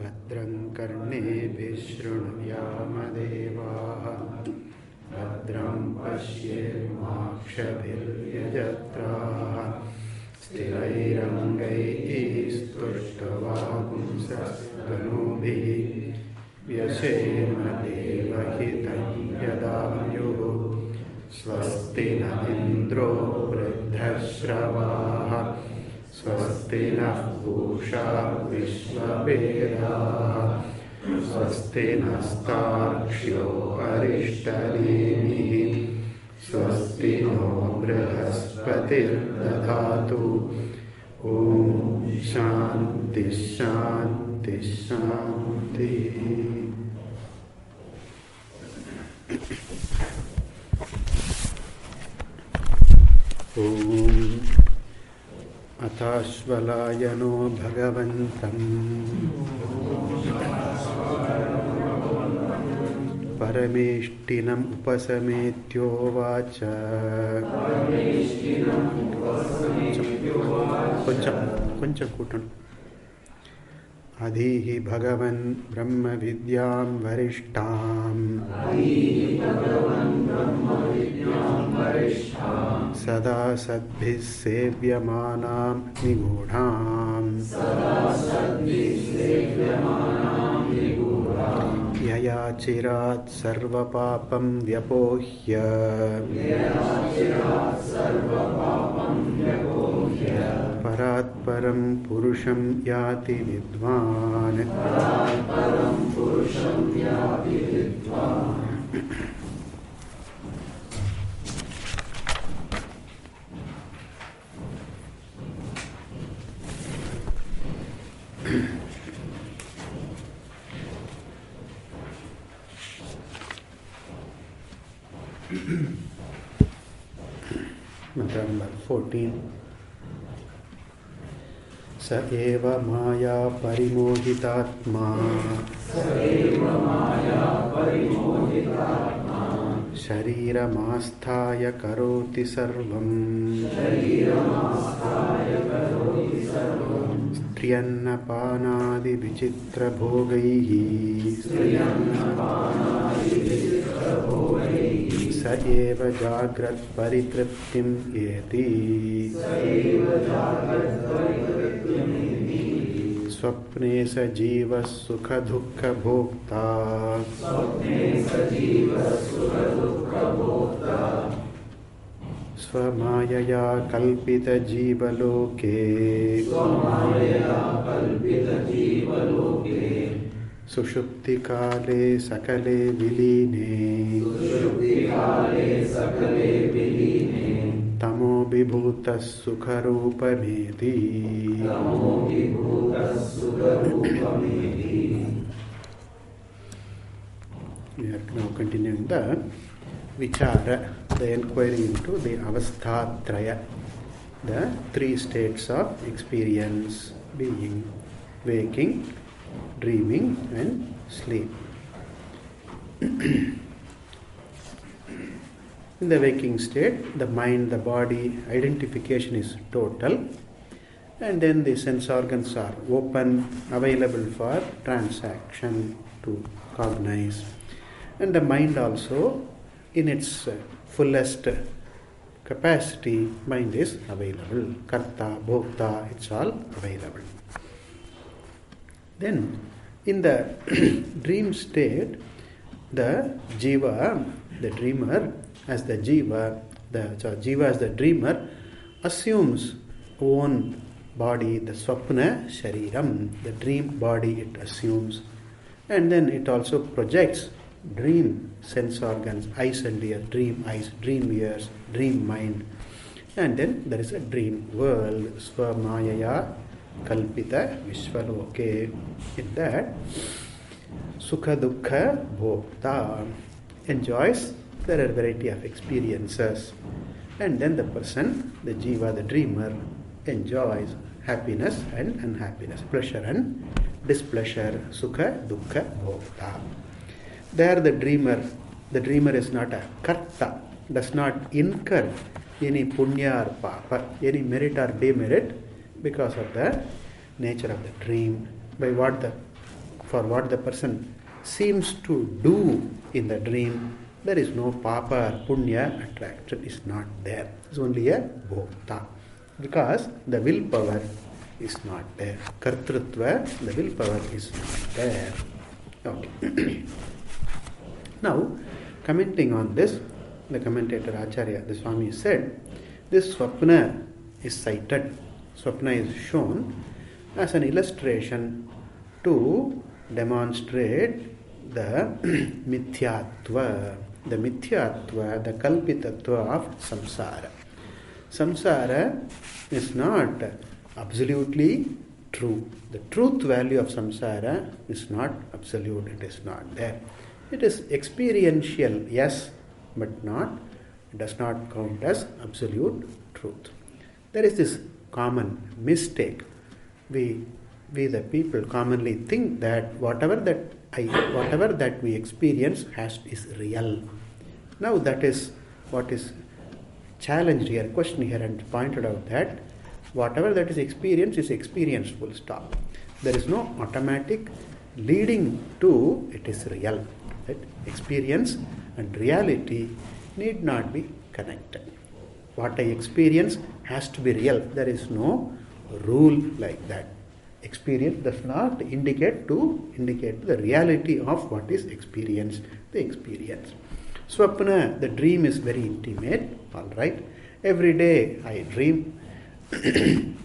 भद्रं कर्णेभिः शृणुयामदेवाः भद्रं पश्येमाक्षभिर्यजत्राः स्थिरैरङ्गैः स्तुष्टवागुंसस्तनूभिः व्यशेम देवहितं यदायुः स्वस्ति न इन्द्रो वृद्धश्रवाः स्वस्ति नः पूषा विश्ववेदाः स्वस्ति नस्तार्क्ष्यो अरिष्टनेमिः स्वस्ति नो बृहस्पतिर्दधातु ॐ शान्ति शान्ति शान्तिः. ॐ अथाश्वलायनो भगवन्तम् परमेष्टिनम् उपसमेत्योवाच కొంచెం కూటండి. అధీహి భగవన్ బ్రహ్మవిద్యాం వరిష్టాం సదా సద్భిః సేవ్యమానాం నిగూఢాం యయా చిరాత్ సర్వపాపం వ్యపోహ్య పరాత్పరం పురుషం యాతి విద్వాన్. Mantra number 14. स एव माया परिमोहितात्मा शरीरमास्थाय करोति सर्वम् स्त्रियन्नपानादिविचित्रभोगैः स एव जाग्रत् परितृप्तिं एति स्वप्ने स जीवः सुखदुःखभोक्ता स्वमायया कल्पितजीवलोके सुषुप्तिकाले सकले विलीने तमो विभूतः सुखरूपमेति. We are now continuing the vichara, the inquiry into the avasthatraya, the three states of experience: being, waking, dreaming and sleep. In the waking state, the mind, the body, identification is total, and then the sense organs are open, available for transaction to cognize. And the mind also, in its fullest capacity, mind is available. Karta, bhokta, it's all available. Then, in the dream state, the jiva, the dreamer, as the jiva, jiva as the dreamer, assumes own body, the swapna shariram, the dream body it assumes, and then it also projects dream sense organs, eyes and ears, dream eyes, dream ears, dream mind, and then there is a dream world, swamayaya kalpita vishvaloke. In that, sukha dukkha bhokta enjoys. There are a variety of experiences, and then the person, the jiva, the dreamer, enjoys happiness and unhappiness, pleasure and displeasure, sukha, dukkha, bhokta. There the dreamer is not a karta, does not incur any punya or papa, any merit or demerit because of the nature of the dream. for what the person seems to do in the dream. There is no papa or punya attraction is not there. It's only a bhokta. Because the willpower is not there. Kartrutva, the willpower is not there. Okay. Now, commenting on this, the commentator Acharya, the Swami said, this Swapna is cited. Swapna is shown as an illustration to demonstrate the mithyatva, the kalpitatva of samsara. Samsara is not absolutely true. The truth value of samsara is not absolute, it is not there. It is experiential, yes, but not, it does not count as absolute truth. There is this common mistake. We the people commonly think that whatever that we experience is real. Now that is what is challenged here, questioned here, and pointed out that whatever that is experience, full stop. There is no automatic leading to it is real. Right? Experience and reality need not be connected. What I experience has to be real. There is no rule like that. Experience does not indicate the reality of what is experienced, the experience. Swapna, the dream is very intimate, all right. Every day I dream and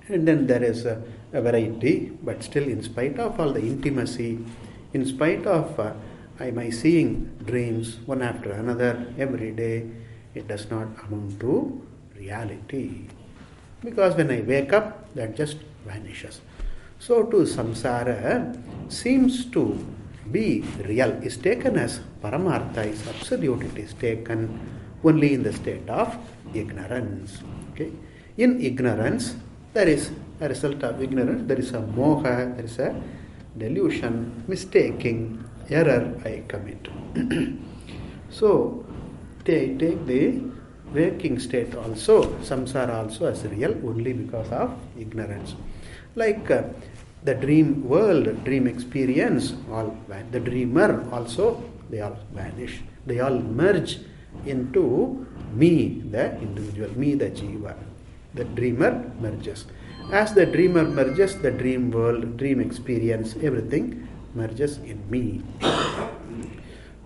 then there is a variety, but still in spite of all the intimacy, in spite of my seeing dreams one after another every day, it does not amount to reality. Because when I wake up, that just vanishes. So too samsara seems to be real, is taken as paramartha, is absolute, it is taken only in the state of ignorance. Okay? In ignorance, there is a result of ignorance, there is a moha, there is a delusion, mistaking, error I commit. So, they take the waking state also, samsara also as real only because of ignorance. Like the dream world, dream experience, all the dreamer also, they all vanish. They all merge into me, the individual, me, the jiva. The dreamer merges. As the dreamer merges, the dream world, dream experience, everything merges in me.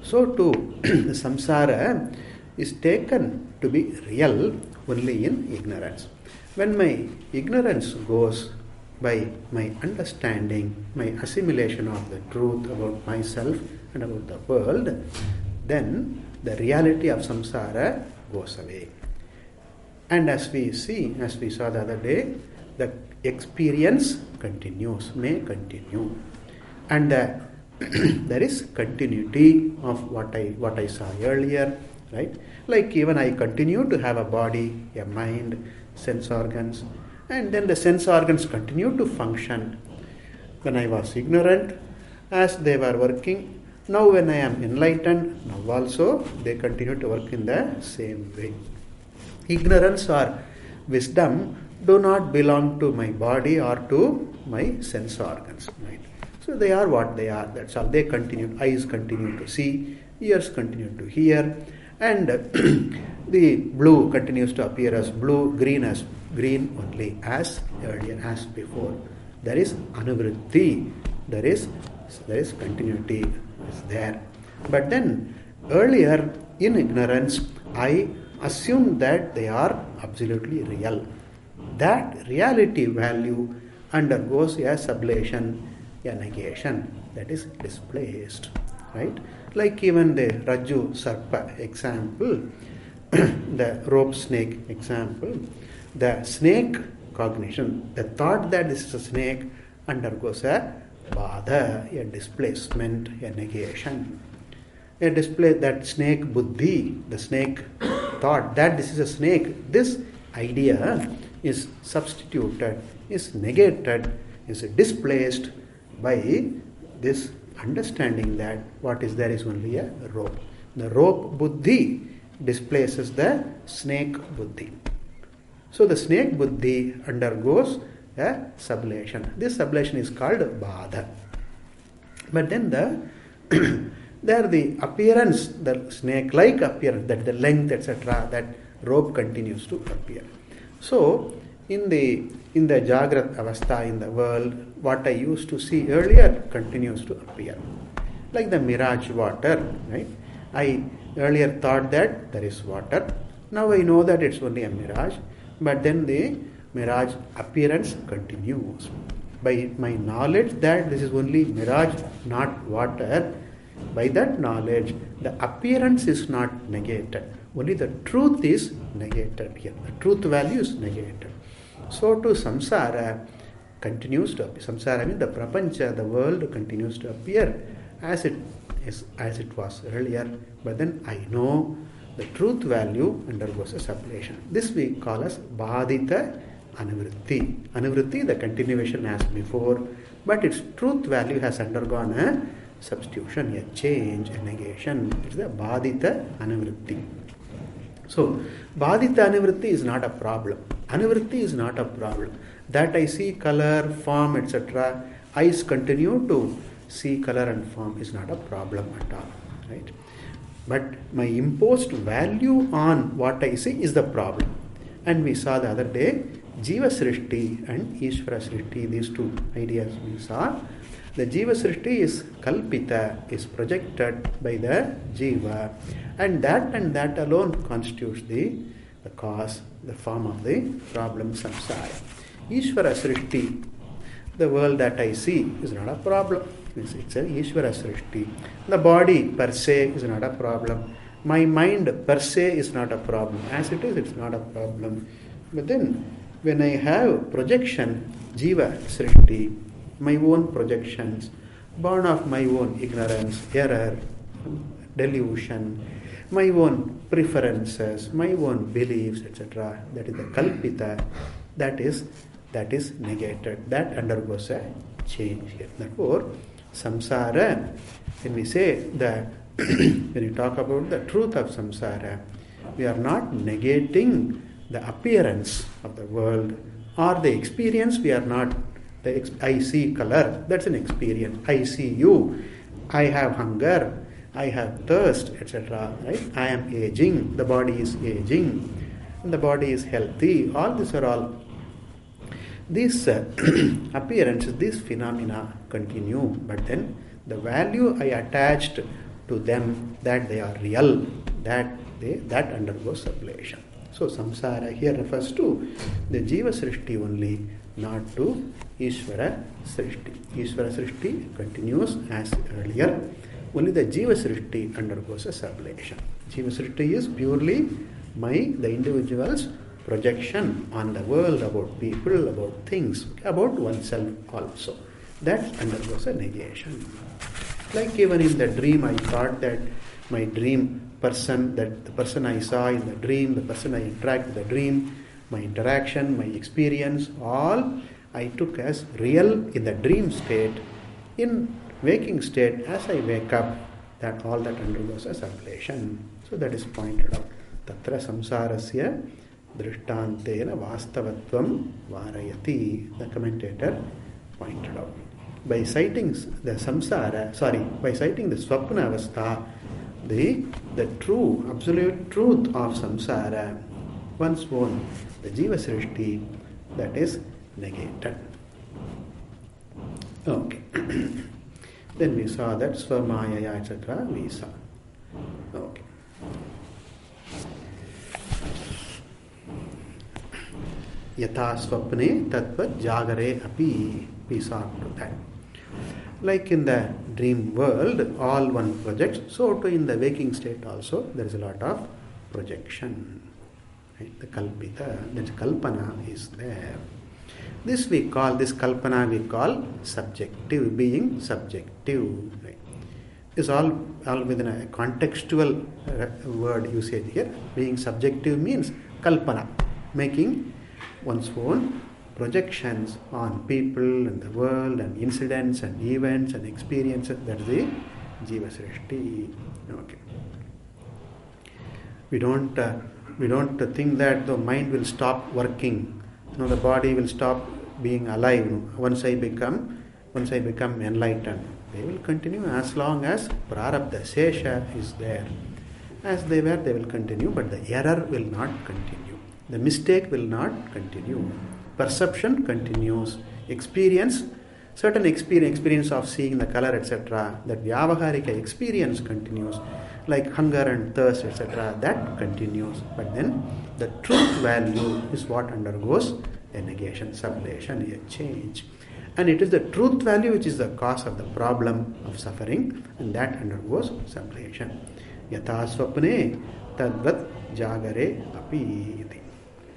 So too, samsara is taken to be real only in ignorance. When my ignorance goes by my understanding, my assimilation of the truth about myself and about the world, then the reality of samsara goes away. And as we saw the other day, the experience continues, may continue. And there is continuity of what I saw earlier, right? Like even I continue to have a body, a mind, sense organs, and then the sense organs continue to function. When I was ignorant, as they were working, now when I am enlightened, now also they continue to work in the same way. Ignorance or wisdom do not belong to my body or to my sense organs, right? So they are what they are, that's all. They continue, eyes continue to see, ears continue to hear, and the blue continues to appear as blue, green as green only, as earlier, as before. There is anuvritti, there is continuity, is there. But then earlier in ignorance, I assumed that they are absolutely real. That reality value undergoes a sublation, a negation, that is displaced, right? Like even the Rajju Sarpa example, the rope snake example, the snake cognition, the thought that this is a snake undergoes a bada, a displacement, a negation. A display that snake buddhi, the snake thought that this is a snake, this idea is substituted, is negated, is displaced by this understanding that what is there is only a rope. The rope buddhi displaces the snake buddhi. So the snake buddhi undergoes a sublation. This sublation is called Badha. But then the appearance, the snake-like appearance, that the length, etc., that rope continues to appear. So, in the Jagrat Avastha, in the world, what I used to see earlier continues to appear. Like the mirage water, right? I earlier thought that there is water. Now I know that it's only a mirage. But then the mirage appearance continues. By my knowledge that this is only mirage, not water, by that knowledge, the appearance is not negated. Only the truth is negated here. The truth value is negated. So to samsara continues to appear. Samsara means the prapancha, the world continues to appear as it was earlier. But then I know the truth value undergoes a sublation. This we call as Badita Anivritti. Anivritti, the continuation as before, but its truth value has undergone a substitution, a change, a negation. It's the Badita Anivritti. So, Badita Anivritti is not a problem. Anivritti is not a problem. That I see color, form, etc., eyes continue to see color and form is not a problem at all. Right? But my imposed value on what I see is the problem. And we saw the other day, Jiva Srishti and Ishvara Srishti, these two ideas we saw. The Jiva Srishti is Kalpita, is projected by the Jiva, and that alone constitutes the cause, the form of the problem samsara. Ishvara Srishti, the world that I see, is not a problem. It's an Ishvara Srishti. The body per se is not a problem. My mind per se is not a problem. As it is, it's not a problem. But then, when I have projection, Jiva Srishti, my own projections, born of my own ignorance, error, delusion, my own preferences, my own beliefs, etc., that is the Kalpita, that is negated. That undergoes a change here. Therefore, samsara, when we say that, when we talk about the truth of samsara, we are not negating the appearance of the world or the experience. We are not, I see color, that's an experience. I see you, I have hunger, I have thirst, etc. Right? I am aging, the body is aging, and the body is healthy. All these are all. These appearances, these phenomena continue, but then the value I attached to them, that they are real, that undergoes sublation. So samsara here refers to the Jiva Srishti only, not to Ishvara Srishti. Ishvara Srishti continues as earlier. Only the Jiva Srishti undergoes a sublation. Jiva Srishti is purely the individual's projection on the world, about people, about things, about oneself also. That undergoes a negation. Like even in the dream, I thought that my dream person, that the person I saw in the dream, the person I interact with the dream, my interaction, my experience, all I took as real in the dream state. In waking state, as I wake up, that all that undergoes a sublation. So that is pointed out. Tatra samsarasya drishtantena vastavatvam varayati. The commentator pointed out. By citing the samsara, by citing the swapna avastha, the true, absolute truth of samsara, one's own, the Jiva Srishti, that is negated. Okay. Then we saw that Swamayaya, etc. we saw. Okay. Yatha swapne tatvat jagare api, we saw to that. Like in the dream world, all one projects, so too in the waking state also, there is a lot of projection. Right? The kalpita, that kalpana is there. This kalpana we call subjective, being subjective. Right? It's all within a contextual word usage here. Being subjective means kalpana, making one's own projections on people and the world and incidents and events and experiences. That is the Jiva Srishti. Okay. We don't think that the mind will stop working. The body will stop being alive. Once I become enlightened, they will continue as long as prarabdha sesha is there. As they were, they will continue, but the error will not continue. The mistake will not continue. Perception continues. Certain experience of seeing the color, etc., that vyavaharika experience continues, like hunger and thirst, etc., that continues. But then the truth value is what undergoes a negation, sublation, a change. And it is the truth value which is the cause of the problem of suffering, and that undergoes sublation. Yatha swapne tadvat jagare api.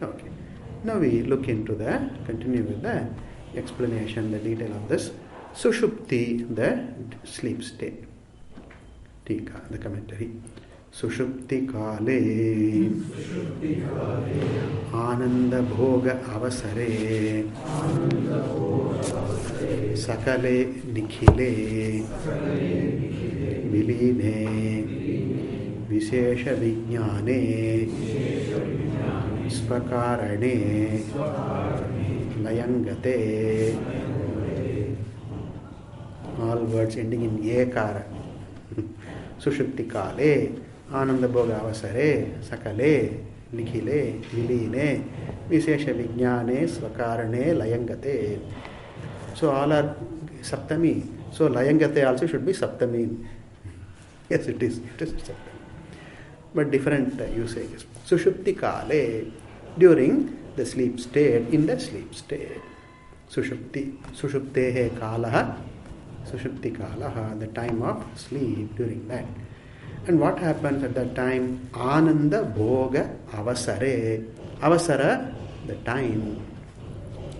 Okay. Now we continue with the explanation, the detail of this. Sushupti, the sleep state. Tika, the commentary. Sushupti kale ananda bhoga avasare sakale nikhile viline vishesha vijnane svakarane layangate. All words ending in ekara. Sushupti kale Ananda Bhoga Avasare, Sakale, Nikhile, Viline, Vishesha Vijnane, Svakarane, Layangate. So all are Saptami. So Layangate also should be Saptami. Yes, it is. It is Saptami. But different usages. Sushupti Kale, during the sleep state, in the sleep state. Sushuptehe Kalaha, Sushupti Kalaha, the time of sleep during that. And what happens at that time? Ananda Bhoga Avasare. Avasara, the time,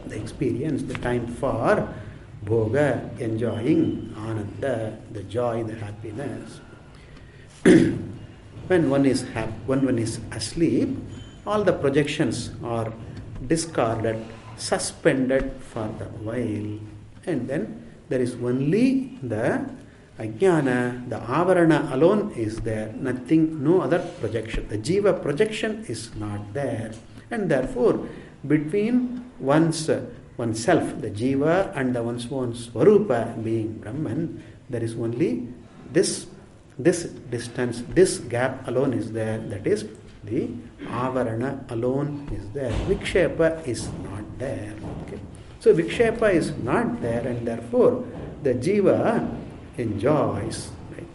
the experience, the time for Bhoga, enjoying Ananda, the joy, the happiness. When one is asleep, all the projections are discarded, suspended for the while. And then there is only the Ajnana, the Avarana alone is there, nothing, no other projection. The Jiva projection is not there. And therefore, between oneself, the Jiva, and the one's own Swarupa being Brahman, there is only this distance, this gap alone is there. That is, the Avarana alone is there. Vikshepa is not there. Okay. So Vikshepa is not there, and therefore the Jiva enjoys, right,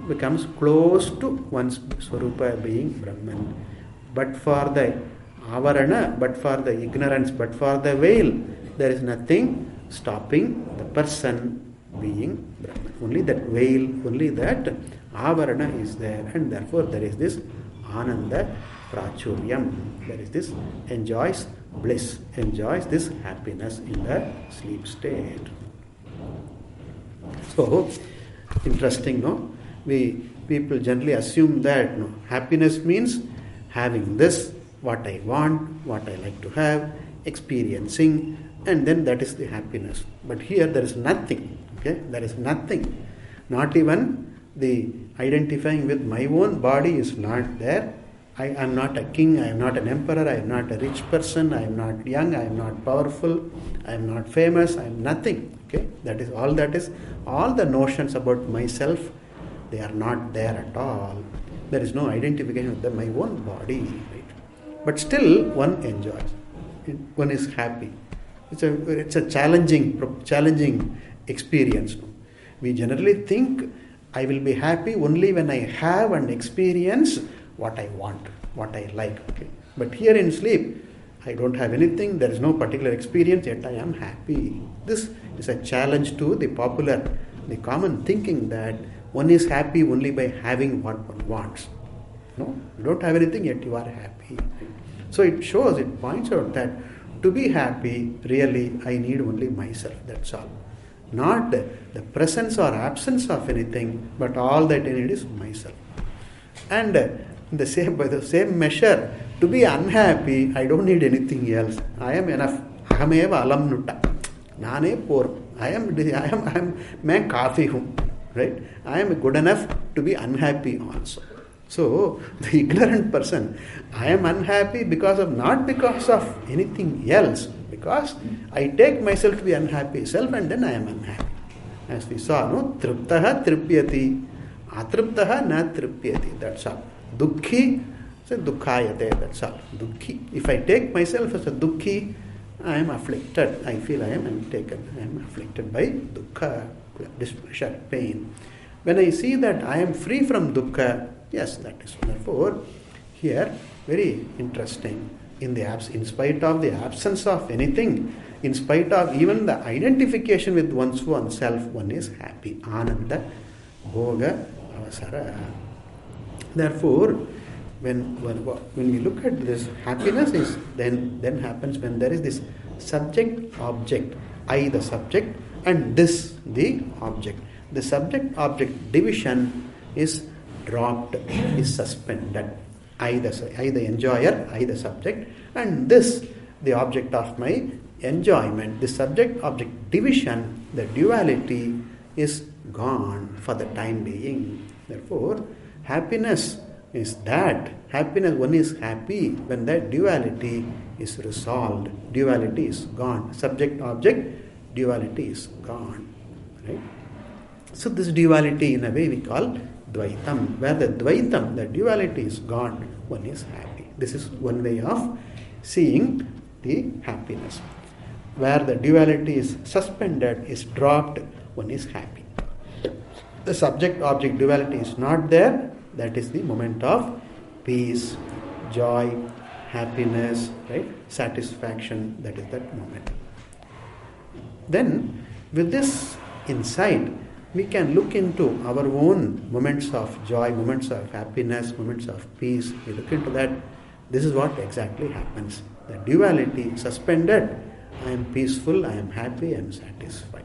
becomes close to one's Swarupa being Brahman. But for the Avarana, but for the ignorance, but for the veil, there is nothing stopping the person being Brahman. Only that veil, only that Avarana is there, and therefore there is this Ananda Prachuryam. There is this enjoys bliss, enjoys this happiness in the sleep state. So, interesting, no? People generally assume that happiness means having this, what I want, what I like to have, experiencing, and then that is the happiness. But here there is nothing. Okay, there is nothing. Not even the identifying with my own body is not there. I am not a king, I am not an emperor, I am not a rich person, I am not young, I am not powerful, I am not famous, I am nothing. Okay, that is all the notions about myself, they are not there at all. There is no identification with my own body. Right? But still one enjoys. One is happy. It's a challenging experience. We generally think I will be happy only when I have and experience what I want, what I like. Okay? But here in sleep, I don't have anything, there is no particular experience, yet I am happy. This is a challenge to the common thinking that one is happy only by having what one wants. No, you don't have anything, yet you are happy. Right? So it points out that to be happy, really, I need only myself, that's all. Not the presence or absence of anything, but all that I need is myself. And by the same measure, to be unhappy, I don't need anything else. I am enough. Ahameva alam nutta. Nane poor. I am मैं काफी हूँ. Right? I am good enough to be unhappy also. So the ignorant person, I am unhappy not because of anything else, because I take myself to be unhappy self and then I am unhappy. As we saw, no? Triptaha tripyati, atriptaha na tripyati. That's all. Dukhi, so dukkhayate. That's all. Dukhi. If I take myself as a dukhi, I am afflicted. I feel I am taken. I am afflicted by dukkha, displeasure, pain. When I see that I am free from dukkha, yes, that is. Therefore, here, very interesting. In spite of the absence of anything, in spite of even the identification with oneself, one is happy. Ananda, bhoga, avasara. Therefore, when we look at this, happiness is then happens when there is this subject-object, I the subject and this the object. The subject-object division is dropped, is suspended. I the enjoyer, I the subject, and this the object of my enjoyment. The subject-object division, the duality is gone for the time being. Therefore, happiness is that. Happiness, one is happy when that duality is resolved. Duality is gone. Subject-object duality is gone. Right? So this duality in a way we call Dvaitam. Where the Dvaitam, the duality is gone, one is happy. This is one way of seeing the happiness. Where the duality is suspended, is dropped, one is happy. The subject-object duality is not there. That is the moment of peace, joy, happiness, right? Satisfaction. That is that moment. Then, with this insight, we can look into our own moments of joy, moments of happiness, moments of peace. We look into that. This is what exactly happens. The duality suspended. I am peaceful, I am happy, I am satisfied.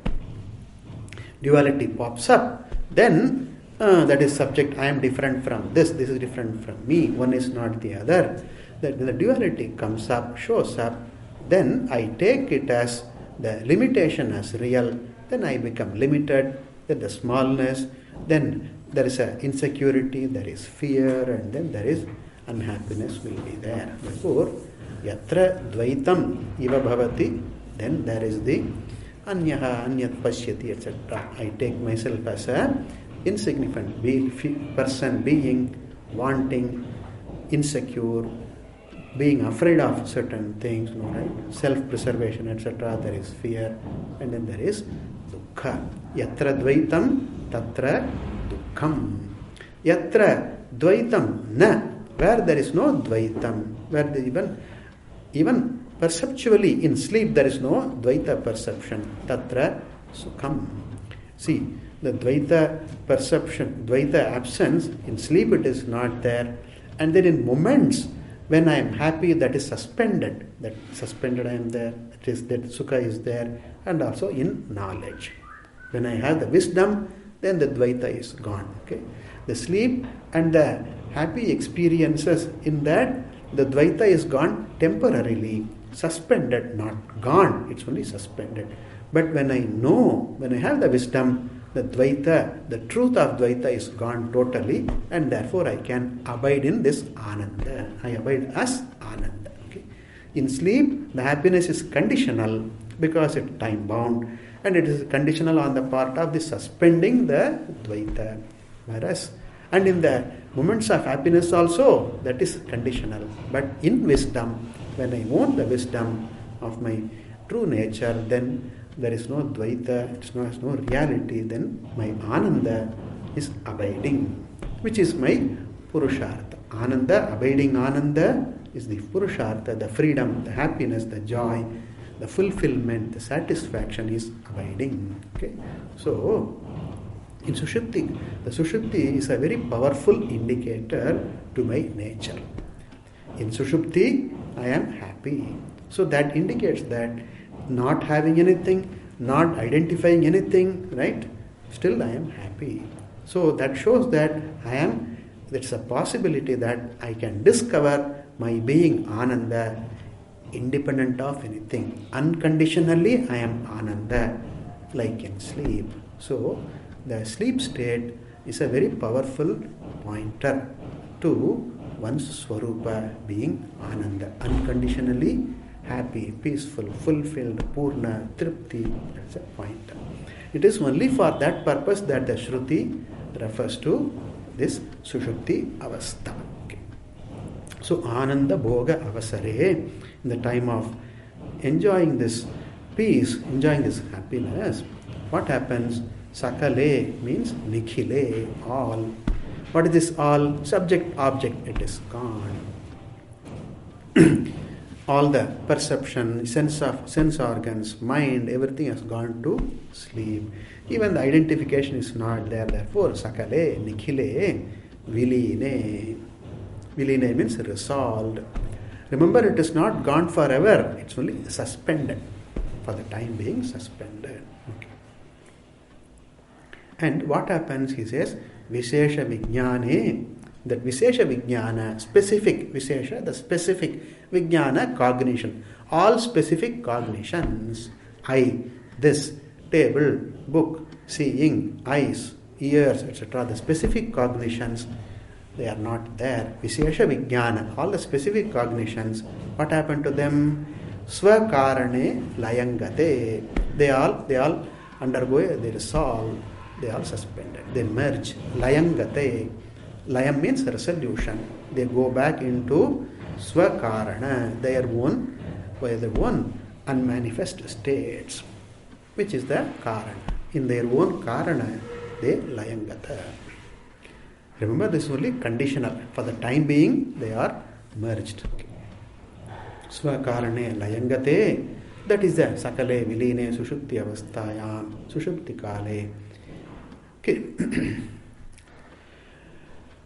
Duality pops up. Then that is subject. I am different from this is different from me. One is not the other. The duality comes up, shows up. Then I take it as the limitation as real. Then I become limited. Then the smallness, then there is a insecurity, there is fear, and then there is unhappiness will be there. Therefore, yatra dvaitam iva bhavati, then there is the anyaha, anyat pashyati, etc. I take myself as a insignificant person, being, wanting, insecure, being afraid of certain things, right? Self-preservation, etc. There is fear, and then there is dukkha. Yatra dvaitam, tatra dukkham. Yatra dvaitam na, where there is no dvaitam, where even perceptually in sleep there is no dvaita perception, tatra sukham. See, the dvaita perception, dvaita absence, in sleep it is not there, and then in moments when I am happy, that is suspended. That suspended I am there, that sukha is there, and also in knowledge. When I have the wisdom, then the dvaita is gone. Okay? The sleep and the happy experiences, in that the dvaita is gone temporarily, suspended, not gone. It's only suspended. But when I know, when I have the wisdom, the dvaita, the truth of dvaita is gone totally, and therefore I can abide in this ananda. I abide as ananda. Okay? In sleep, the happiness is conditional because it's time bound, and it is conditional on the part of the suspending the dvaita. Whereas, and in the moments of happiness also, that is conditional. But in wisdom, when I own the wisdom of my true nature, then there is no dvaita, it has no reality, then my ananda is abiding, which is my purushartha. Ananda, abiding ananda, is the purushartha, the freedom, the happiness, the joy, the fulfillment, the satisfaction is abiding. Okay? So, in Sushupti, the Sushupti is a very powerful indicator to my nature. In Sushupti, I am happy. So that indicates that not having anything, not identifying anything, right? Still I am happy. So that shows that there's a possibility that I can discover my being Ananda independent of anything. Unconditionally I am Ananda, like in sleep. So the sleep state is a very powerful pointer to one's Swarupa being Ananda, unconditionally happy, peaceful, fulfilled, purna, tripti. That's the point. It is only for that purpose that the Shruti refers to this Sushupti Avastha. Okay. So Ananda Bhoga Avasare, in the time of enjoying this peace, enjoying this happiness, what happens? Sakale means Nikhile, all. What is this all? Subject, object, it is gone. All the perception, sense organs, mind, everything has gone to sleep. Even the identification is not there. Therefore, Sakale, Nikhile, Viline. Viline means resolved. Remember, it is not gone forever. It's only suspended. For the time being, suspended. Okay. And what happens, he says, Vishesha Vijnane. That Vishesha Vijnana, specific Vishesha, the specific Vijnana, cognition. All specific cognitions. I, this, table, book, seeing, eyes, ears, etc. The specific cognitions, they are not there. Vishesha Vijnana, all the specific cognitions, what happened to them? Swakarane layangate. They all undergo, they resolve, they all suspended, they merge. Layangate. Layam means resolution. They go back into Swakarana, their own unmanifest states, which is the Karana. In their own Karana, they Layangata. Remember, this is only conditional. For the time being, they are merged. Okay. Swakarane Layangate. That is the Sakale Viline Sushupti Avasthayam Sushupti Kale. Okay.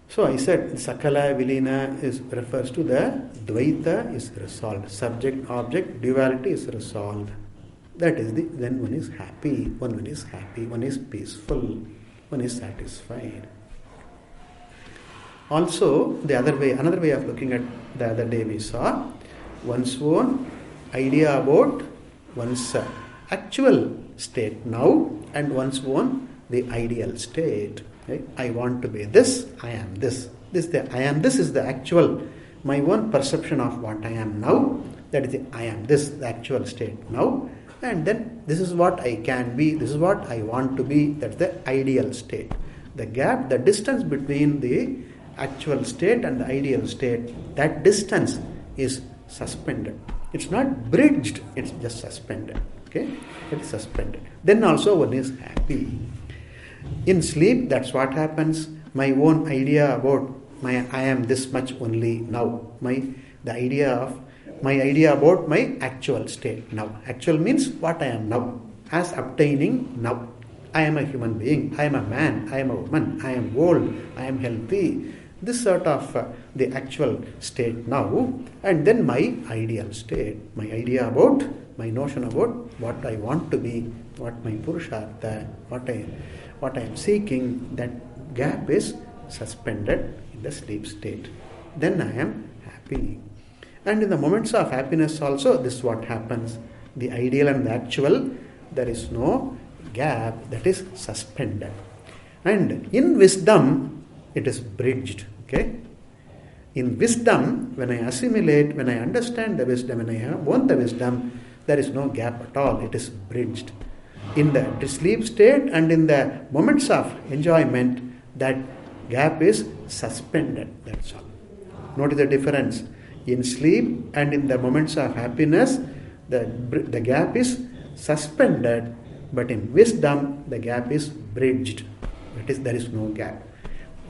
So I said Sakala Vilina refers to the Dvaita is resolved. Subject, object, duality is resolved. That is then one is happy, one is peaceful, one is satisfied. Also, another way of looking at the other day we saw one's own idea about one's actual state now and one's own the ideal state. Right? I want to be this, I am this. I am this is the actual, my own perception of what I am now. That is the I am this, the actual state now. And then this is what I can be, this is what I want to be. That's the ideal state. The gap, the distance between the actual state and the ideal state, that distance is suspended. It's not bridged, it's just suspended. Okay? It is suspended. Then also one is happy. In sleep, that's what happens. My own idea about I am this much only now. My idea about my actual state now. Actual means what I am now, as obtaining now. I am a human being. I am a man. I am a woman. I am old. I am healthy. This sort of the actual state now, and then my ideal state. My idea about, my notion about what I want to be, what my purushartha, what I am seeking, that gap is suspended in the sleep state. Then I am happy. And in the moments of happiness also, this is what happens. The ideal and the actual, there is no gap, that is suspended. And in wisdom, it is bridged. Okay? In wisdom, when I assimilate, when I understand the wisdom, when I want the wisdom, there is no gap at all. It is bridged. In the sleep state and in the moments of enjoyment, that gap is suspended. That's all. Notice the difference. In sleep and in the moments of happiness, the gap is suspended, but in wisdom, the gap is bridged. That is, there is no gap.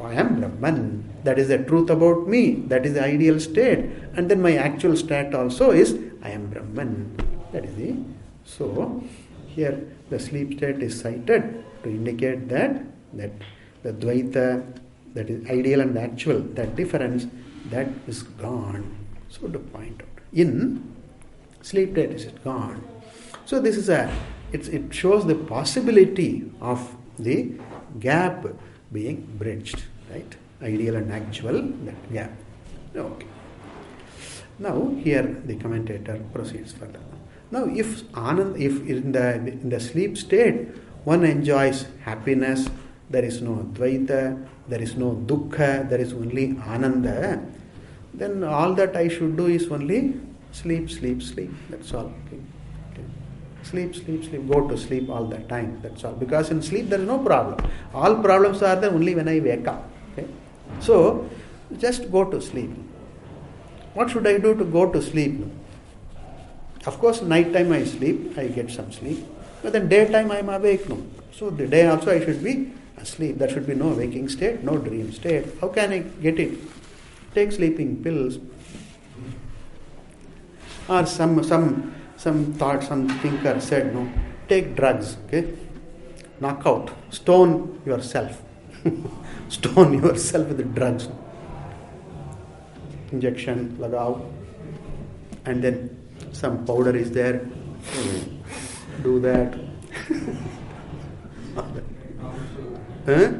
I am Brahman. That is the truth about me. That is the ideal state. And then my actual state also is I am Brahman. That is the. So, here the sleep state is cited to indicate that the Dvaita, that is ideal and the actual, that difference, that is gone. So to point out. In sleep state is gone. So this is it shows the possibility of the gap being bridged, right? Ideal and actual, that gap. Okay. Now here the commentator proceeds further. Now if in the sleep state one enjoys happiness, there is no Dvaita, there is no Dukkha, there is only Ananda, then all that I should do is only Sleep, sleep, sleep. That's all. Okay. Sleep, sleep, sleep. Go to sleep all the time. That's all. Because in sleep there is no problem. All problems are there only when I wake up. Okay. So just go to sleep. What should I do to go to sleep? Of course, night time I sleep. I get some sleep. But then daytime I am awake. No. So the day also I should be asleep. There should be no waking state, no dream state. How can I get it? Take sleeping pills. Or some thought, some thinker said, no, take drugs, okay? Knock out, stone yourself. Stone yourself with the drugs. Injection, lagao. And then some powder is there. Do that. Huh?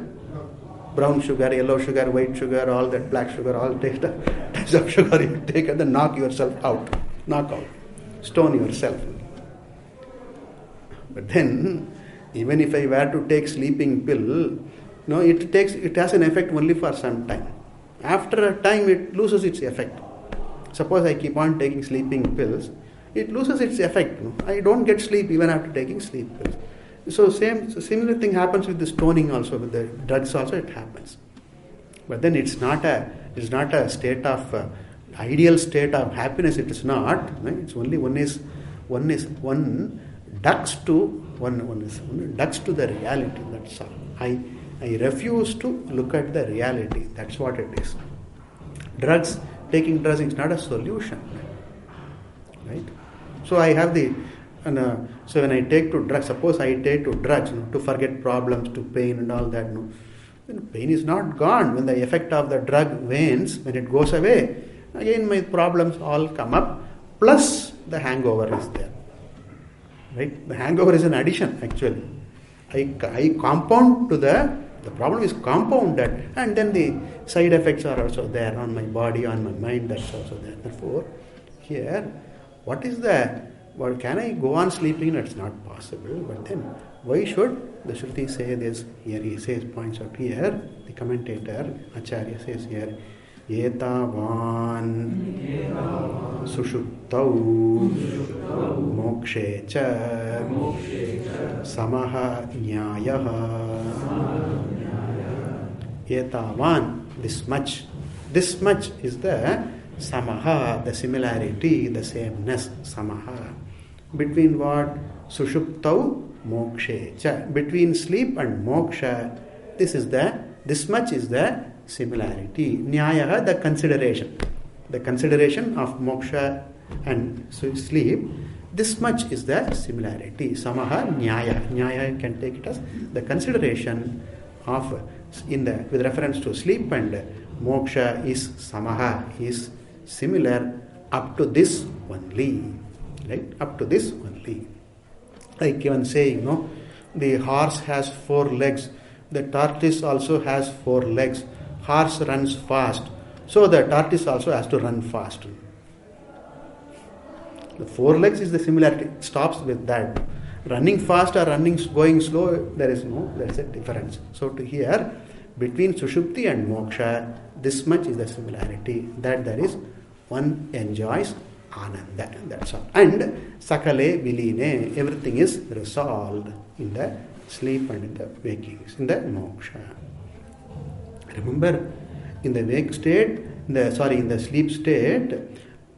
Brown sugar, yellow sugar, white sugar, all that, black sugar, all types of sugar you take and then knock yourself out. Knock out. Stone yourself. But then, even if I were to take sleeping pill, no, it has an effect only for some time. After a time, it loses its effect. Suppose I keep on taking sleeping pills, it loses its effect. No? I don't get sleep even after taking sleep pills. So similar thing happens with the stoning also, with the drugs also it happens. But then it's not a state of ideal state of happiness. It is not. Right? It's only one ducks to the reality. That's all. I refuse to look at the reality. That's what it is. Taking drugs is not a solution. Right? So I have so when I take to drugs, suppose I take to drugs to forget problems, to pain and all that. No, pain is not gone. When the effect of the drug wanes, when it goes away, again my problems all come up. Plus the hangover is there. Right? The hangover is an addition actually. I compound to the problem is compounded, and then the side effects are also there on my body, on my mind. That's also there. Therefore, here, can I go on sleeping? That's not possible. But then, why should the Shruti say this? Here he says, points out here, the commentator, Acharya says here, Etavan sushuptau mokshe cha samaha nyayaha. Etavan, this much is the samaha, the similarity, the sameness, samaha. Between what? Sushuptau mokshe cha. Between sleep and moksha, this much is the similarity. Nyayaha, the consideration. The consideration of moksha and sleep, this much is the similarity. Samaha nyaya. Nyaya, you can take it as the consideration of with reference to sleep and moksha is samaha, is similar up to this only. Right? Up to this only. Like even saying, the horse has 4 legs, the tortoise also has 4 legs. Horse runs fast, so the tortoise also has to run fast. The 4 legs is the similarity. It stops with that. Running fast or going slow, there is a difference. So to here, between Sushupti and Moksha, this much is the similarity, that there is one enjoys Ananda. That's all. And Sakale Viline, everything is resolved in the sleep and in the wakings, in the Moksha. Remember, in the wake state, in the sleep state,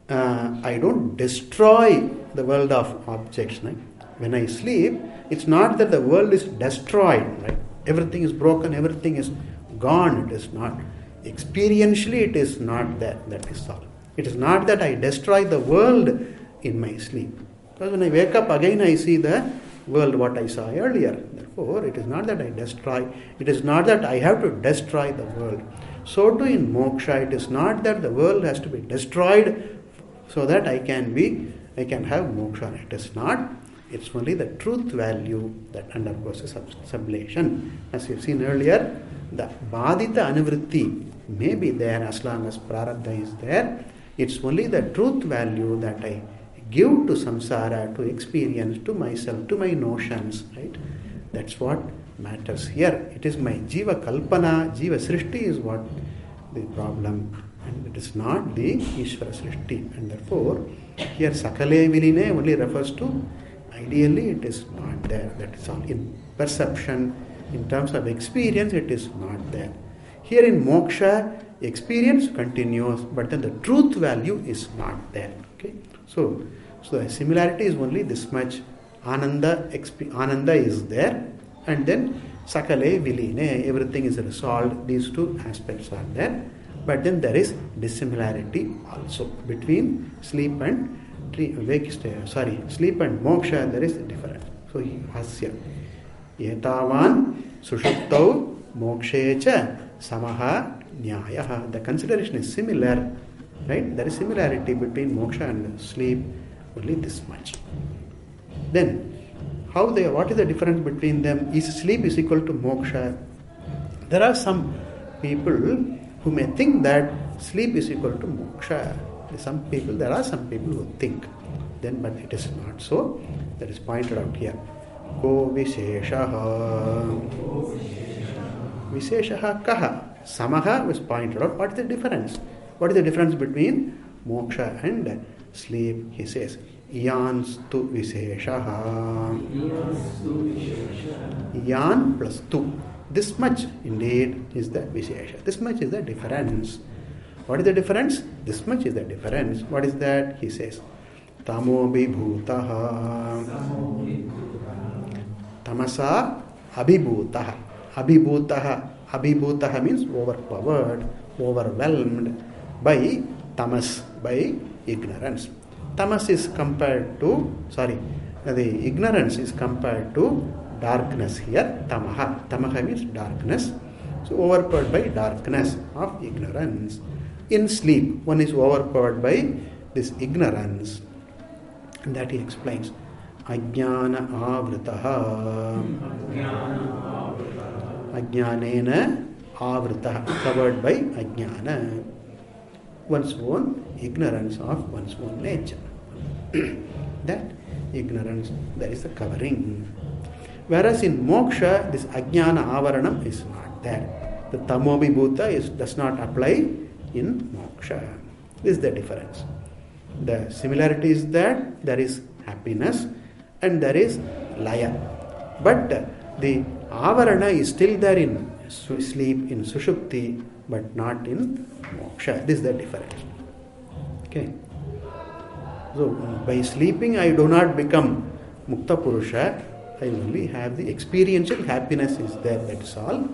I don't destroy the world of objects. Right? When I sleep, it's not that the world is destroyed. Right? Everything is broken, everything is gone. It is not. Experientially, it is not that. That is all. It is not that I destroy the world in my sleep. Because when I wake up again, I see the world what I saw earlier. Therefore, it is not that I destroy. It is not that I have to destroy the world. So too in moksha, it is not that the world has to be destroyed so that I can have moksha. It is not. It's only the truth value that undergoes a sublation. As we have seen earlier, the badita anuvritti may be there as long as prarabdha is there. It's only the truth value that I give to samsara, to experience, to myself, to my notions. Right? That's what matters here. It is my jiva kalpana, jiva srishti is what the problem. And it is not the Ishvara Srishti. And therefore, here Sakale Viline only refers to, ideally it is not there. That is all. In perception, in terms of experience, it is not there. Here in moksha, experience continues, but then the truth value is not there. Okay, so the similarity is only this much. Ananda is there, and then sakale viline, everything is resolved. These two aspects are there, but then there is dissimilarity also between sleep and sleep and moksha. There is a difference. So hasya etavan sushuptau mokshecha samaha nyaya. The consideration is similar, right? There is similarity between moksha and sleep, only this much. Then, what is the difference between them? Is sleep is equal to moksha? There are some people who may think that sleep is equal to moksha. There are some people who think, but it is not so. That is pointed out here. Ko visheshaha. Visheshaha kaha. Samaha was pointed out. What is the difference? What is the difference between moksha and sleep? He says, Yanstu visheshaha. Yan plus tu. This much indeed is the vishesha. This much is the difference. What is the difference? This much is the difference. What is that? He says, Tamo vibhutaha. Tamasa abhibhutaha. Abhibhutaha means overpowered, overwhelmed by tamas, by ignorance. Tamas is compared to, the ignorance is compared to darkness here. Tamaha. Tamaha means darkness. So overpowered by darkness of ignorance. In sleep, one is overpowered by this ignorance. And that he explains. Ajnana avritaha. Ajnanena avritaha. Covered by ajnana. One's own ignorance of one's own nature. That ignorance, there is a covering. Whereas in moksha, this ajnana avaranam is not there. The tamobhibhuta does not apply in moksha. This is the difference. The similarity is that there is happiness and there is laya. But the avarana is still there in sleep, in sushupti, but not in moksha. This is the difference. Okay. So by sleeping I do not become mukta purusha. I only have the experiential happiness is there, that is all.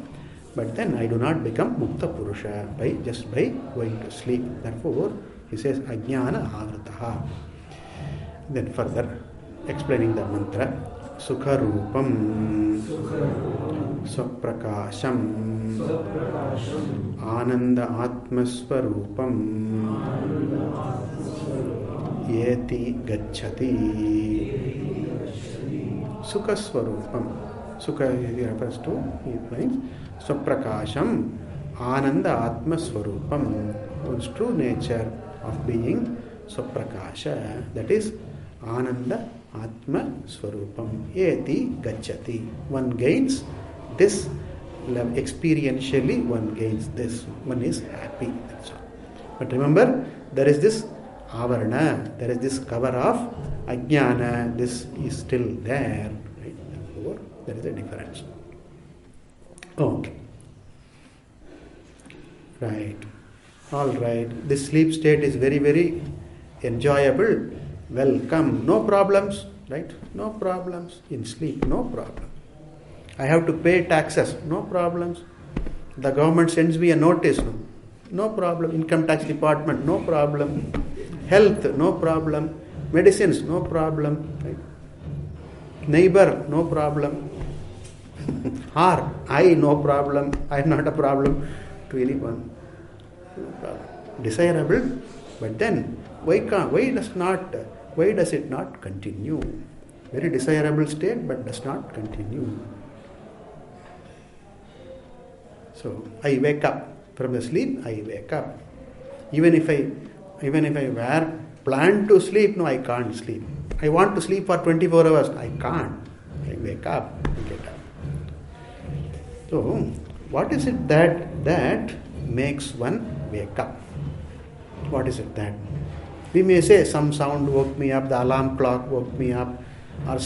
But then I do not become mukta purusha just by going to sleep. Therefore, he says ajnana avritaha. Then further explaining the mantra, sukha rupam swaprakasham ananda atmasvarupam yeti gacchati. Sukha swarupam. Sukha refers to, he explains, swaprakasham ananda atmasvarupam. One's true nature of being swaprakasha, that is ananda atma swarupam. Yeti gacchati. One gains this experientially, one gains this. One is happy. That's all. But remember, there is this avarana, there is this cover of ajnana. This is still there. Right? Therefore, there is a difference. Okay. Right. All right. This sleep state is very, very enjoyable. Welcome. No problems. Right? No problems. In sleep, no problem. I have to pay taxes. No problems. The government sends me a notice. No problem. Income tax department. No problem. Health. No problem. Medicines. No problem. Right? Neighbor. No problem. No problem. I am not a problem to anyone. Desirable, but then why does it not continue? Very desirable state, but does not continue. So I wake up from the sleep. I wake up. Even if I were planned to sleep, no, I can't sleep. I want to sleep for 24 hours. I can't. I wake up. I get up. So what is it that makes one wake up? What is it that? We may say some sound woke me up, the alarm clock woke me up, or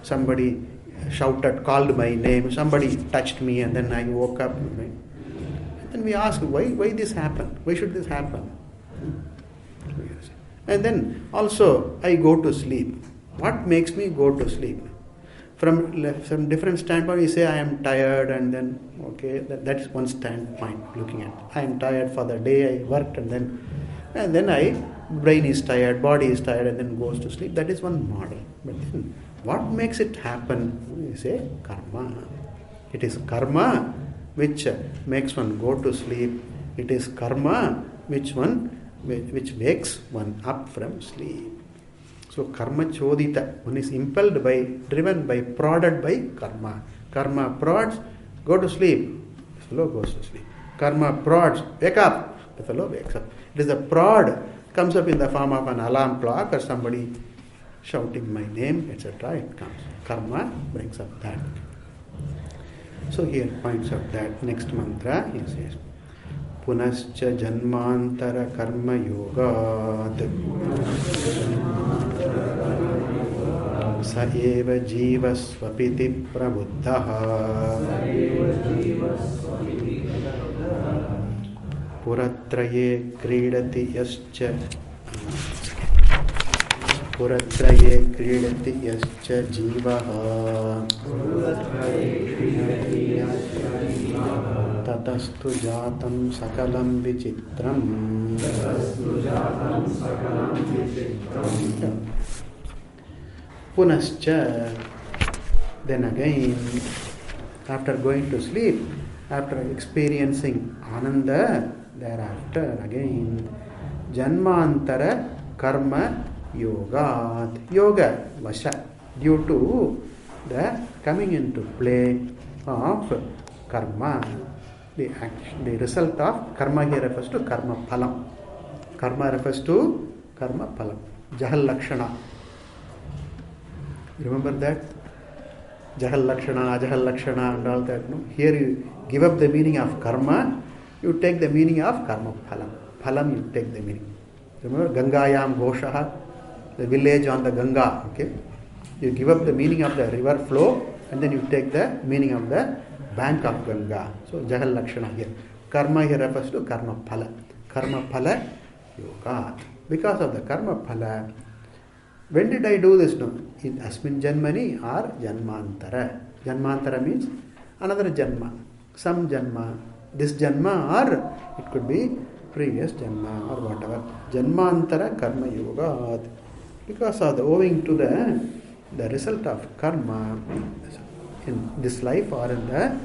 somebody shouted, called my name, somebody touched me and then I woke up. Right? And we ask, why this happened? Why should this happen? And then also I go to sleep. What makes me go to sleep? From different standpoint, we say I am tired, and then that is one standpoint looking at. I am tired for the day I worked, and then brain is tired, body is tired, and then goes to sleep. That is one model. But then what makes it happen? We say karma. It is karma which makes one go to sleep. It is karma which wakes one up from sleep. So karma chodita, one is impelled by, driven by, prodded by karma. Karma prods, go to sleep. The fellow goes to sleep. Karma prods, wake up. The fellow wakes up. It is the prod, comes up in the form of an alarm clock or somebody shouting my name, etc. It comes. Karma brings up that. So here points out that next mantra, he says, Punascha janmantara karma yogat sa eva jiva swapiti prabuddhaha puratraye kridati yascha jivaha tatastu jatam sakalam vichitram. Punascha, then again, after going to sleep, after experiencing ananda, thereafter again, janmantara karma yoga vasha, due to the coming into play of karma, the result of karma here refers to karma phalam. Karma refers to karma phalam. Jahal lakshana. Remember that? Jahal lakshana, ajahal lakshana and all that. No? Here you give up the meaning of karma, you take the meaning of karma phalam. Phalam you take the meaning. Remember Gangayam Goshaha, the village on the Ganga. Okay? You give up the meaning of the river flow and then you take the meaning of the bank of Ganga. So Jahal Lakshana here. Karma here refers to karma phala. Karma phala yoga. Because of the karma phala, when did I do this? No, in asmin janmani or janmantara. Janmantara means another janma, some janma, this janma, or it could be previous janma or whatever. Janmantara karma yoga. Because of the owing to the result of karma in this life or in the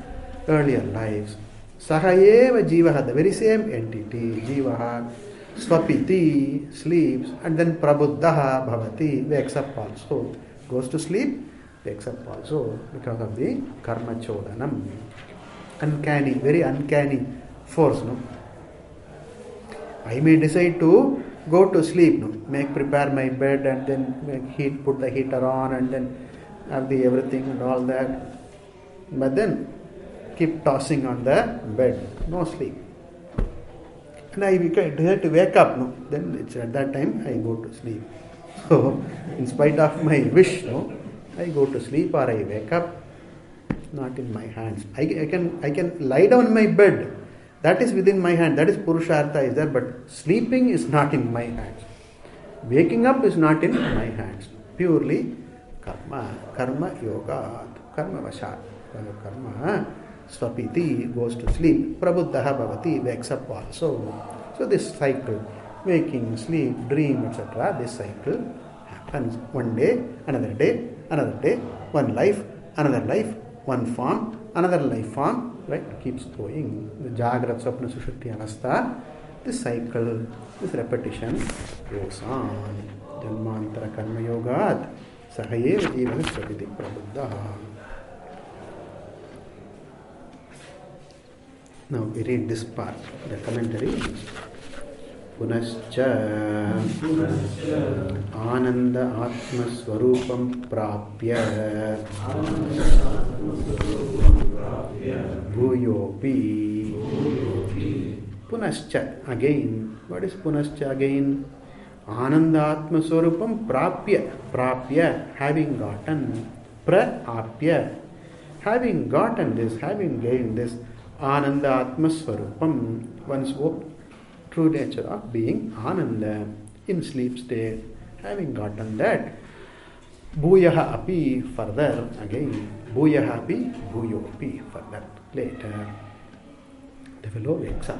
earlier lives. Sahayeva jivaha, the very same entity, jivaha, swapiti, sleeps, and then prabuddhaha bhavati, wakes up also. Goes to sleep, wakes up also because of the karma chodanam. Uncanny, very uncanny force, no? I may decide to go to sleep, no? Prepare my bed and then put the heater on and then have the everything and all that. But then keep tossing on the bed, no sleep. And I decide to wake up, no? Then it's at that time I go to sleep. So, in spite of my wish, no, I go to sleep or I wake up. Not in my hands. I can lie down in my bed. That is within my hand. That is Purushartha is there. But sleeping is not in my hands. Waking up is not in my hands. Purely karma yoga, karma vashat. Karma swapiti, goes to sleep. Prabuddhaha bhavati, wakes up also. So this cycle, waking, sleep, dream, etc. This cycle happens. One day, another day, one life, another life, one form, another life form, right? Keeps going. The Jagrat, Swapna, Sushupti, Avastha, this cycle, this repetition goes on. Janmantara karma yogat, sahayev jiva swapiti prabuddhaha. Now we read this part, the commentary. Punascha Ananda Atma Swarupam Prapya Bhuyopi Punascha, again. What is Punascha again? Anandatma Swarupam Prapya, having gotten. Praapya, having gotten this, having gained this. Anandatma Swarupam, one's true nature of being Ananda, in sleep state. Having gotten that. Bhuyaha api, further, again. Bhuyaha api, bhuyo api, further, later. The fellow wakes up.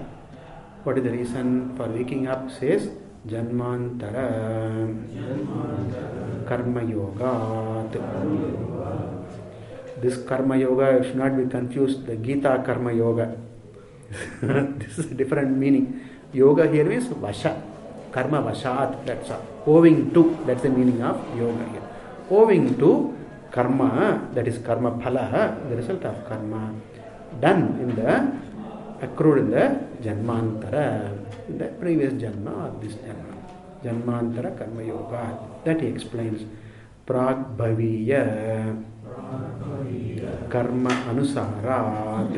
What is the reason for waking up? Says Janmantara Karma Yoga. This Karma Yoga should not be confused. The Gita Karma Yoga. This is a different meaning. Yoga here means Vasha. Karma Vashat. That's all. Owing to. That's the meaning of yoga here. Owing to karma, that is karma phala, the result of karma, done in the, accrued in the janmantara, in the previous janma or this janma. Janmantara karma yoga. That he explains. Pragbhaviya karma anusarat.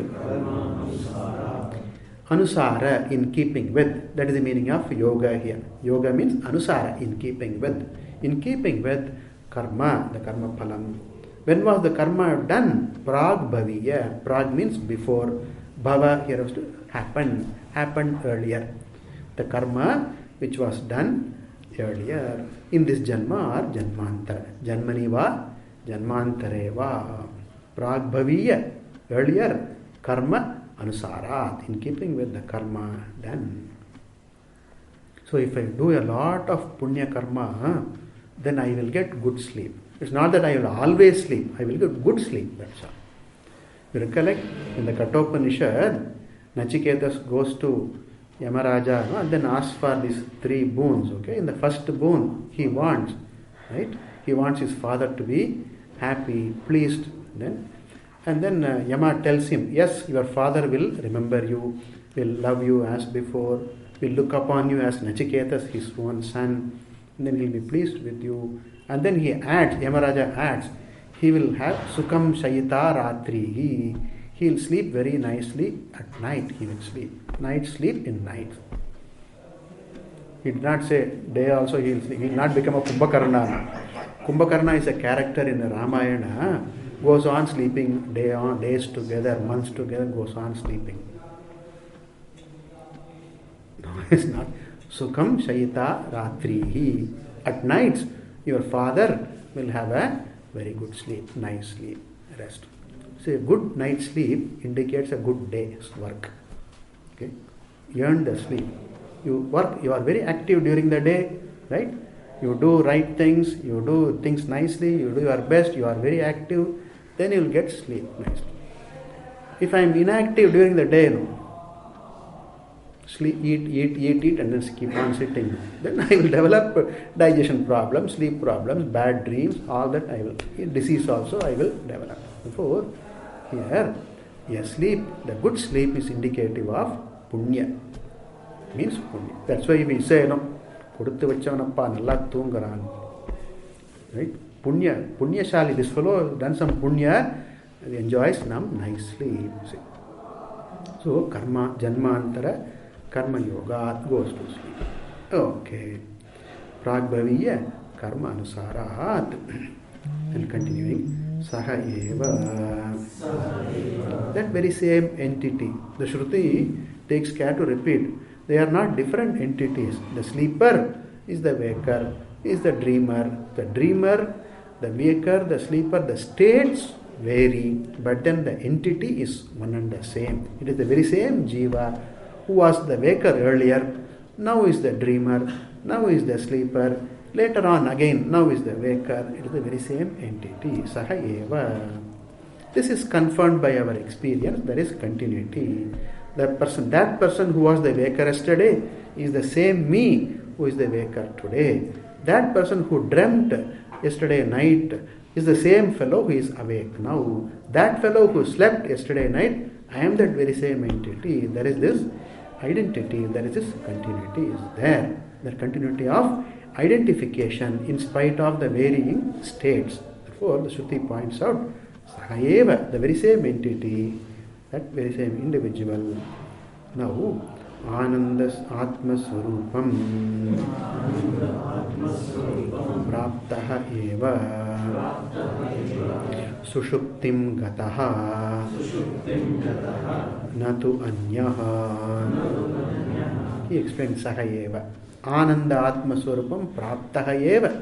Anusara, in keeping with. That is the meaning of yoga here. Yoga means anusara, in keeping with. In keeping with karma, the karma phalam. When was the karma done? Prag bhaviya. Prag means before. Bhava here was to happen. Happened earlier. The karma which was done earlier. In this janma or janmantara. Janmani va, janmantare va. Prag bhaviya. Earlier. Karma anusarat. In keeping with the karma done. So if I do a lot of punya karma, then I will get good sleep. It's not that I will always sleep. I will get good sleep. That's all. You recollect in the Kathopanishad, Nachiketas goes to Yamaraja and then asks for these 3 boons. Okay, in the first boon he wants, right? He wants his father to be happy, pleased. And then Yama tells him, yes, your father will remember you, will love you as before, will look upon you as Nachiketas, his own son. And then he'll be pleased with you. And then he adds, Yamaraja adds, he will have Sukham Shayita Ratri. He'll sleep very nicely at night. He will sleep. Night sleep in night. He did not say day also he will sleep. He will not become a Kumbhakarna. Kumbhakarna is a character in the Ramayana. Goes on sleeping day on, days together, months together, goes on sleeping. No, it's not. Sukham Shayita Ratrihi. At nights, your father will have a very good sleep, nice sleep, rest. So a good night's sleep indicates a good day's work. Okay? You earn the sleep. You work, you are very active during the day, right? You do right things, you do things nicely, you do your best, you are very active, then you will get sleep nicely. If I am inactive during the day, no, sleep, eat, and then keep on sitting. Then I will develop digestion problems, sleep problems, bad dreams, all that I will. Disease also I will develop. Therefore, here, the good sleep is indicative of punya. Means punya. That's why we say, Koduthu vachavanappa nalla thoongaran. Right? Punyashali. This fellow done some punya, enjoys some nice sleep. See? So, karma, janmantara, karma yoga goes to sleep. Okay. Pragbhaviya karma anusarat. And continuing. Saha eva. That very same entity. The Shruti takes care to repeat. They are not different entities. The sleeper is the waker, is the dreamer. The dreamer, the waker, the sleeper, the states vary. But then the entity is one and the same. It is the very same jiva who was the waker earlier, now is the dreamer, now is the sleeper, later on again, now is the waker. It is the very same entity. Saha eva. This is confirmed by our experience. There is continuity. That person who was the waker yesterday is the same me who is the waker today. That person who dreamt yesterday night is the same fellow who is awake now. That fellow who slept yesterday night, I am that very same entity. There is this identity, there is this continuity is there. The continuity of identification in spite of the varying states. Therefore, the Shruti points out, Sahayeva, the very same entity, that very same individual. Now, Anandas Atmaswarupam Praptaha Eva Sushuptim Gataha Natu Anyaha. He explains Sahayeva. Ananda Atmaswarupam Praptaha Eva.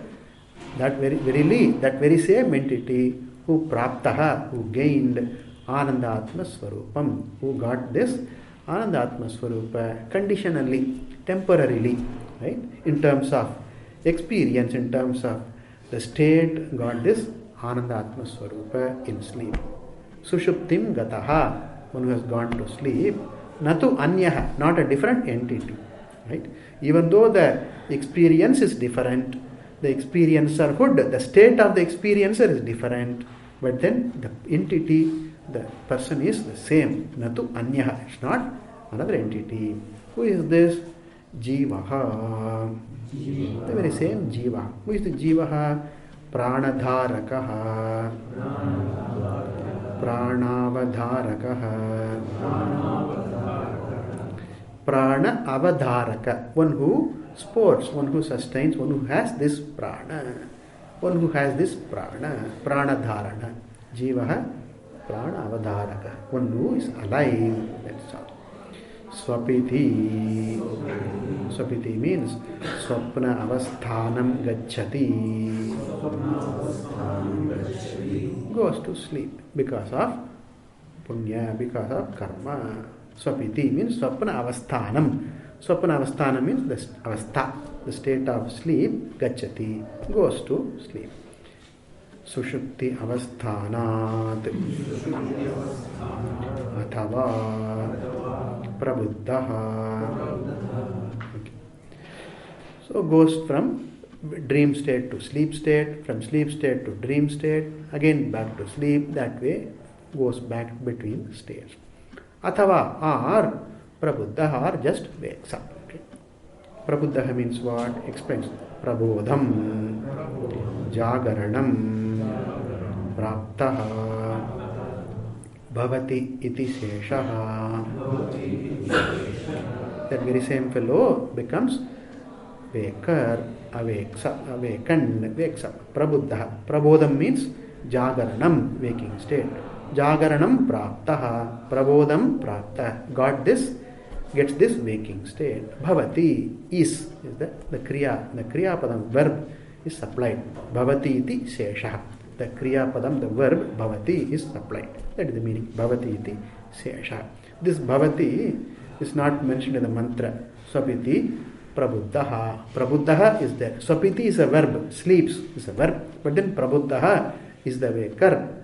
That very same entity who Praptaha, who gained Ananda Atmaswarupam, who got this Ananda Atmaswarupa conditionally, temporarily, right? In terms of experience, in terms of the state, got this Ananda Atmaswarupa in sleep. Sushuptim Gataha, one who has gone to sleep. Natu Anyaha, not a different entity, right? Even though the experience is different, the experiencerhood, the state of the experiencer is different, but then the entity, the person is the same. Natu Anyaha. It's not another entity. Who is this? Jivaha. The very same Jiva. Who is the Jivaha? Pranadharakaha. Pranavadharakaha. Prana avadharaka. One who supports, one who sustains, one who has this prana. One who has this prana. Pranadharana. Jivaha. Prana avadharaka. One who is alive. That's all. Swapiti. Swapiti means Swapna avasthanam gacchati. Goes to sleep because of punya, because of karma. Swapiti means Swapna avasthanam. Swapna avasthanam means the avastha, the state of sleep. Gacchati, goes to sleep. Sushupti avasthanat athava prabuddhaha. Okay. So goes from dream state to sleep state, from sleep state to dream state, again back to sleep. That way goes back between states. Athava, or prabuddhaha, or just wakes up. Okay. Prabuddhaha means what? Explains. Prabodham, jagaranam, praptaha, bhavati iti sheshaha. That very same fellow becomes waker, awakened, wakes up. Prabuddha. Prabodham means jagaranam, waking state. Jagaranam praptaha. Prabodham prapta. Got this, gets this waking state. Bhavati is the kriya. The kriya padam, verb is supplied. Bhavati iti sheshaha. The kriya padam, the verb bhavati is supplied. That is the meaning. Bhavati iti sheshaha. This bhavati is not mentioned in the mantra. Swapiti prabuddhaha. Prabuddhaha is there. Swapiti is a verb. Sleeps is a verb. But then prabuddhaha is the waker.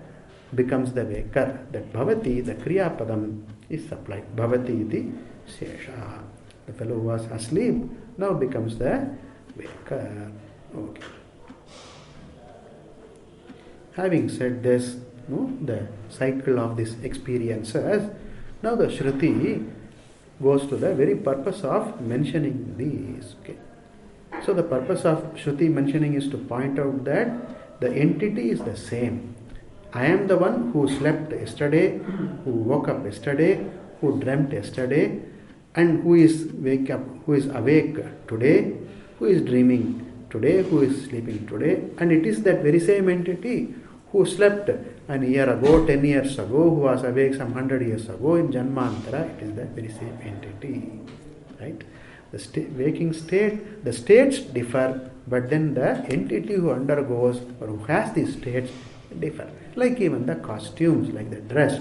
Becomes the waker. That bhavati, the kriya padam, is supplied. Bhavati iti sheshaha. The fellow who was asleep now becomes the waker. Okay. Having said this, the cycle of these experiences, now the Shruti goes to the very purpose of mentioning these. Okay. So the purpose of Shruti mentioning is to point out that the entity is the same. I am the one who slept yesterday, who woke up yesterday, who dreamt yesterday, and who is awake today, who is dreaming today, who is sleeping today. And it is that very same entity who slept an year ago, 10 years ago, who was awake some 100 years ago in Janmantara. It is that very same entity. Right? The waking state, the states differ, but then the entity who undergoes or who has these states differ. Like even the costumes, like the dress.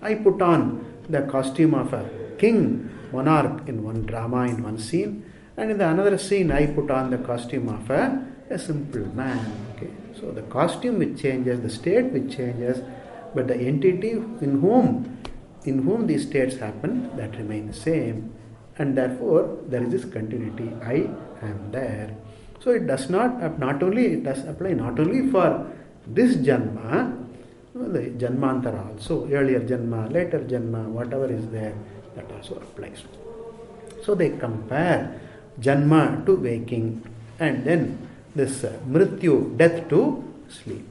I put on the costume of a king, monarch in one drama, in one scene, and in the another scene I put on the costume of a simple man. Okay? So the costume which changes, the state which changes, but the entity in whom these states happen, that remains same, and therefore there is this continuity. I am there. So it does not it does apply not only for this janma, the janmantara also, earlier janma, later janma, whatever is there, that also applies. So they compare janma to waking, and then this mrityu, death, to sleep.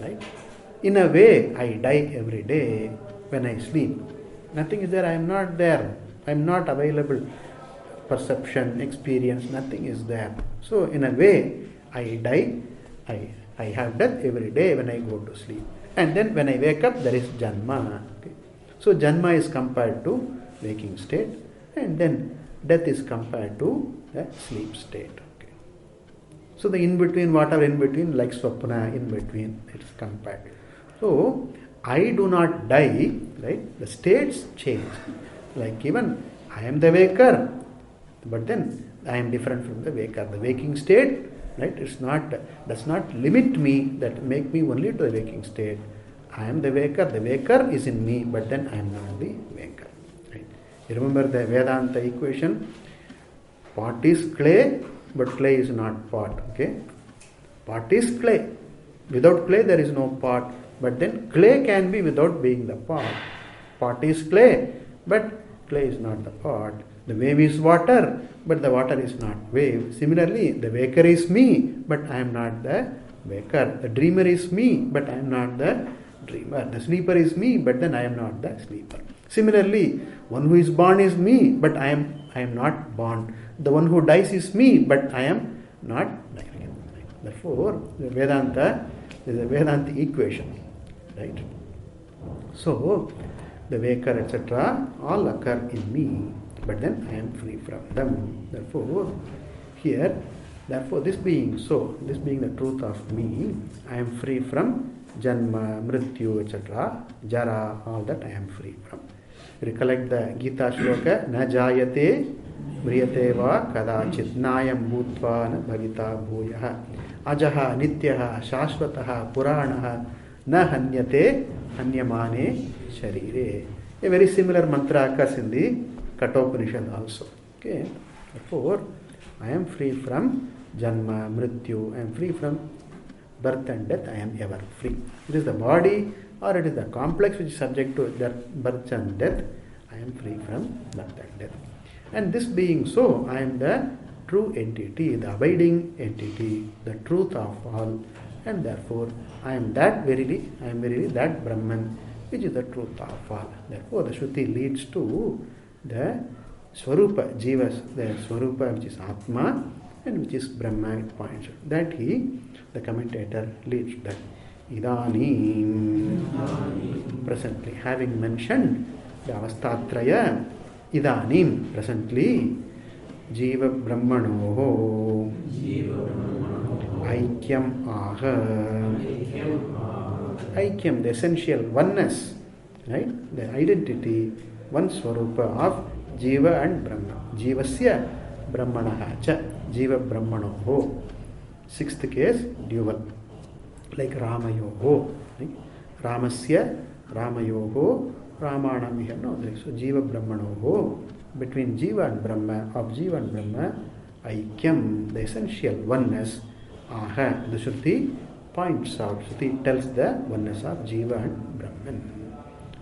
Right? In a way, I die every day when I sleep. Nothing is there, I am not there. I'm not available. Perception, experience, nothing is there. So in a way, I die, I have death every day when I go to sleep. And then when I wake up, there is Janma. Okay. So Janma is compared to waking state, and then death is compared to the sleep state. Okay. So the in-between, whatever in-between, like Swapna, in-between, it's compared. So I do not die, right? The states change. Like even I am the waker, but then I am different from the waker. The waking state, right? Does not limit me, that make me only to the waking state. I am the waker. The waker is in me, but then I am not the waker. Right? You remember the Vedanta equation? Pot is clay, but clay is not pot. Okay? Pot is clay. Without clay, there is no pot. But then clay can be without being the pot. Pot is clay, but clay is not the pot. The wave is water, but the water is not wave. Similarly, the waker is me, but I am not the waker. The dreamer is me, but I am not the dreamer. The sleeper is me, but then I am not the sleeper. Similarly, one who is born is me, but I am not born. The one who dies is me, but I am not dying. Therefore, the Vedanta is a Vedanta equation. Right? So, the waker, etc., all occur in me, but then I am free from them. Therefore, this being so, this being the truth of me, I am free from Janma, Mrityu, etc., Jara, all that I am free from. Recollect the Gita Shloka, Na Jayate, Mriyate va Kadachit, Nayam Bhutva na Bhagita Bhuyaha, Ajaha, Nityaha, Shashvataha, Puranaha, Na Hanyate, Hanyamane, Sharire. A very similar mantra occurs in the Kathopanishad also. Okay. Therefore, I am free from Janma, Mrityu, I am free from birth and death, I am ever free. It is the body or it is the complex which is subject to birth and death, I am free from birth and death. And this being so, I am the true entity, the abiding entity, the truth of all, and therefore I am verily that Brahman which is the truth of all. Therefore the Shruti leads to the Swarupa, Jivas, the Swarupa which is Atma and which is Brahma, it points out. That the commentator leads that. Idanim, presently, having mentioned the Avastatraya, Idanim, presently, Jiva Brahmanoho, Aikyam Aha, Aikyam, the essential oneness, right? The identity, one Swarupa of Jiva and Brahma. Jivasya Brahmanaha cha, Jiva Brahmanoho. Sixth case, dual. Like Ramayoho. Right? Ramasya, Ramayoho, Ramanamiha. No, so Jiva Brahmanoho. Between Jiva and Brahma, of Jiva and Brahma, Aikyam, the essential oneness. Aha, the Shruti points out, Shruti tells the oneness of Jiva and Brahman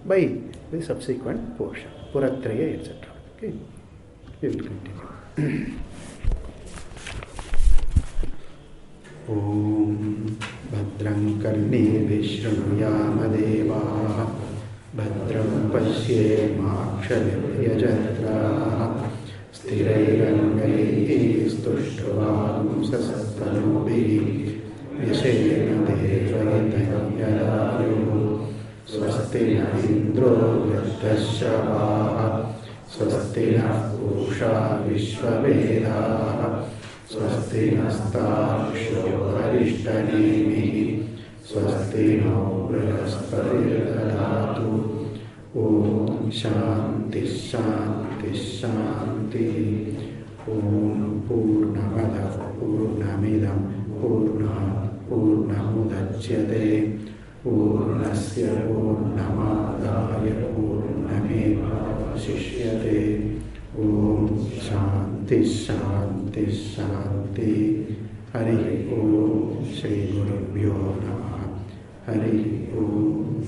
by the subsequent portion, Puratraya, etc. Okay, we will continue. Om Bhadram Karni Vishrunuyama Devaha Bhadram Pashyemakshaviryajatra Sthirairangai Stushtavam Sasatanubhi Yashena Devayatanyadayu Swasti Indro Vyatashyavaha Swasti Pusha Vishwavedaha Swasti Nastaksho Harishtanihi Swasti No Brihaspati Om Shanti Shanti Shanti Om Purnamada Purnamidam Purnamudachyate Purnasya Purnamadaya Purnameva Shishyate Om Shanti Shanti Shanti Hari Om Shri Gurubhyo Namah Hari Om